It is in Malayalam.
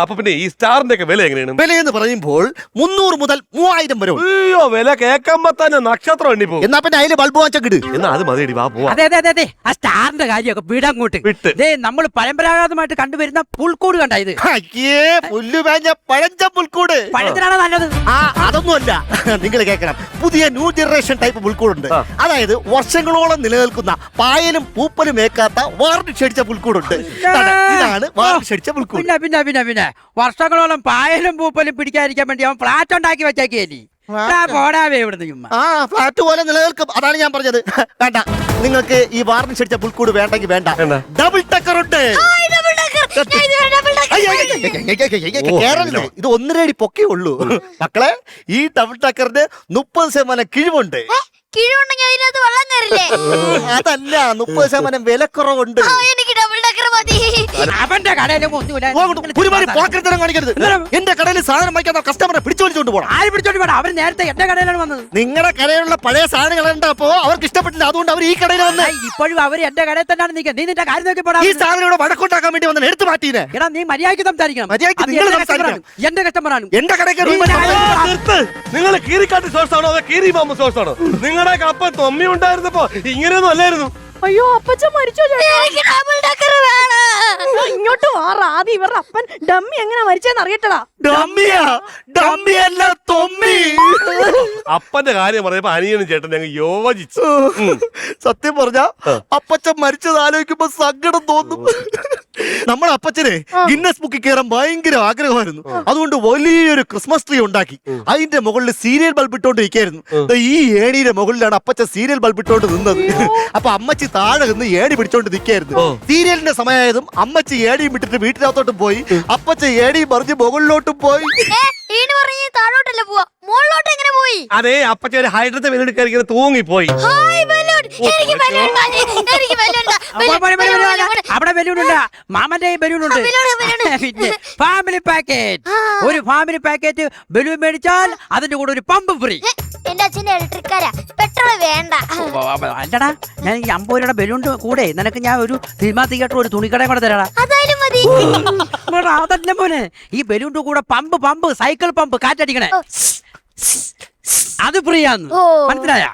അപ്പൊ പിന്നെ ഈ സ്റ്റാറിന്റെ ഒക്കെ വില എങ്ങനെയാണ്? വില എന്ന് പറയുമ്പോൾ 300 മുതൽ 3000 വരെ. അയ്യോ, വില കേൾക്കുമ്പോ തന്നെ നക്ഷത്രം എണ്ണി പോകും. എന്നാ പിന്നെ അതില് ബൾബ് വാങ്ങിച്ച കിട്. എന്നാ അത് മതി, വാ പോവാ. അതെ അതെ അതെ അതെ, ആ സ്റ്റാറിന്റെ കാര്യമൊക്കെ വീടങ്ങോട്ട് വിട്ട്. നമ്മൾ പരമ്പരാഗതമായിട്ട് കണ്ടുവരുന്ന പുൽക്കൂട് കണ്ട ഇത്. അയ്യേ, പുല്ലു വേഞ്ഞ പഴഞ്ച പുൽക്കൂട്. പഴത്തിനാണോ നല്ലത്? അതൊന്നുമല്ല, നിങ്ങൾ കേൾക്കണം. പുതിയ ന്യൂ ജനറേഷൻ ടൈപ്പ് പുൽക്കൂടുണ്ട്. അതായത് വർഷങ്ങളോളം നിലനിൽക്കുന്ന പായലും പൂപ്പലും ഏക്കാത്ത വാർണിഷ് അടിച്ച പുൽക്കൂടുണ്ട്. ഇതാണ് വാർണിഷ് അടിച്ച പുൽക്കൂട്. പിന്നെ പിന്നെ പിന്നെ പിന്നെ വർഷങ്ങളോളം പായലും പൂപ്പലും പിടിക്കാതിരിക്കാൻ വേണ്ടി അവൻ ഫ്ലാറ്റ് ഉണ്ടാക്കി വെച്ചേക്കേലി. പോടാവേ ഇവിടുന്ന് ചുമ്മാ. ഫ്ലാറ്റ് പോലെ നിലനിൽക്കും. അതാണ് ഞാൻ പറഞ്ഞത്. വേണ്ട, നിങ്ങൾക്ക് ഈ വാർണിഷ് അടിച്ച പുൽക്കൂട് വേണ്ടെങ്കിൽ വേണ്ട. ഡബിൾ ടക്കർ ഉണ്ട്. കേരളത്തില് ഇത് 1.5 അടി പൊക്കേ ഉള്ളൂ മക്കളെ. ഈ ഡബിൾ ടക്കറിന് 30% കിഴിവുണ്ട്. കിഴിവുണ്ടെങ്കിൽ അതിനകത്ത് വെള്ളം കയറില്ലേ? അതല്ല, 30% വിലക്കുറവുണ്ട്. എനിക്ക് ഡബിൾ ഡക്കർ മതി. അവന്റെ കടയിലും ഒന്നുമില്ല. ഒരുമാതിരി പോക്കറ്റത്തരം കാണിക്കരുത്. എന്റെ കടയിൽ സാധനം വാങ്ങിക്കാൻ കസ്റ്റമറെ പിടിച്ചോളിച്ചോണ്ട് പോകണം. ആര് പിടിച്ചോണ്ട് പോടാ? അവര് നേരത്തെ എന്റെ കടയിലാണ് വന്നത്. നിങ്ങളുടെ കടയിലുള്ള പഴയ സാധനങ്ങൾ ഉണ്ടപ്പോ അവർക്ക് ഇഷ്ടപ്പെട്ടില്ല. അതുകൊണ്ട് അവർ ഈ കടയിൽ വന്ന്. ഇപ്പോഴും അവര് എന്റെ കടയിൽ തന്നെയാണ് നിൽക്കുന്നത്. നീ നിന്റെ കാര്യം നോക്കി പോടാ. ഈ സാധനം ഇവിടെ വടക്കുണ്ടാക്കാൻ വേണ്ടി വന്ന് എടുത്തു മാറ്റീനെ. എടാ, നീ മര്യാദയ്ക്ക് സംസാരിക്കണം. മര്യാദയ്ക്ക് നിങ്ങൾ സംസാരിക്കണം. എന്റെ കസ്റ്റമറാണ്. എന്റെ കടയ്ക്ക് നിങ്ങൾ കീരിക്കാട്ട് സോഴ്സ് ആണോ അതോ കീരി മാമ സോഴ്സ് ആണോ? നിങ്ങളുടെ കപ്പ തൊമ്മി ഉണ്ടായിരുന്നപ്പോ ഇങ്ങനെയൊന്നും അല്ലായിരുന്നു. അയ്യോ, അപ്പച്ചൻ മരിച്ചോ? എനിക്ക് ഡബിൾ ഡക്കർ വേണം. ഇങ്ങോട്ട് മാറാ. ആദ്യം ഇവരുടെ അപ്പൻ ഡമ്മി എങ്ങനെ മരിച്ചെന്ന് അറിയട്ടടാ. ഡമ്മിയല്ല, തൊമ്മി. അപ്പന്റെ കാര്യം പറഞ്ഞപ്പോ അനിയനും ചേട്ടൻ ഞങ്ങൾ യോജിച്ചു. സത്യം പറഞ്ഞ അപ്പച്ചൻ മരിച്ചത് ആലോചിക്കുമ്പോ സങ്കടം തോന്നും. നമ്മുടെ അപ്പച്ചന് ഗിന്നസ് ബുക്കിൽ കയറാൻ ഭയങ്കര ആഗ്രഹമായിരുന്നു. അതുകൊണ്ട് വലിയൊരു ക്രിസ്മസ് ട്രീ ഉണ്ടാക്കി അതിന്റെ മുകളിൽ സീരിയൽ ബൾബ് ഇട്ടോണ്ടിരിക്കായിരുന്നു. ഈ ഏണിയുടെ മുകളിലാണ് അപ്പച്ചൻ സീരിയൽ ബൾബ് ഇട്ടോണ്ട് നിന്നത്. അപ്പൊ അമ്മച്ചി താഴെ നിന്ന് ഏണി പിടിച്ചോണ്ട് നിൽക്കായിരുന്നു. സീരിയലിന്റെ സമയമായതും അമ്മച്ചി ഏണിയും വിട്ടിട്ട് വീട്ടിനകത്തോട്ടും പോയി. അപ്പച്ചൻ ഏണിയും പറഞ്ഞ് മുകളിലോട്ടും പോയി. താഴോട്ടല്ല പോവാ, മുകളിലോട്ട് എങ്ങനെ പോയി? അതേ, അപ്പച്ചൻ ഒരു ഹൈഡ്രത്തെ വെല്ലെടുക്കാൻ തൂങ്ങിപ്പോയി. അവിടെ ബലൂണുണ്ട്. മാമന്റെ ബലൂണുണ്ട്. പിന്നെ ഫാമിലി പാക്കേജ്. ഒരു ഫാമിലി പാക്കേജ് ബലൂൺ മേടിച്ചാൽ അതിന്റെ കൂടെ ഒരു പമ്പ് ഫ്രീ. എന്റെ അച്ഛന്റെ ഇലക്ട്രിക്കാരാ, പെട്രോൾ വേണ്ട. അല്ലടാ, ഞാൻ ഈ 50 രൂപയുടെ ബലൂണിന്റെ കൂടെ നിനക്ക് ഞാൻ ഒരു സിനിമാ തിയേറ്റർ ഒരു തുണിക്കടയും കൂടെ തരാടാ. അതായാലും മതി. അതല്ല മോനെ, ഈ ബലൂണിന്റെ കൂടെ പമ്പ് സൈക്കിൾ പമ്പ് കാറ്റടിക്കണേ, അത് ഫ്രീ ആന്ന്. മനസ്സിലായ?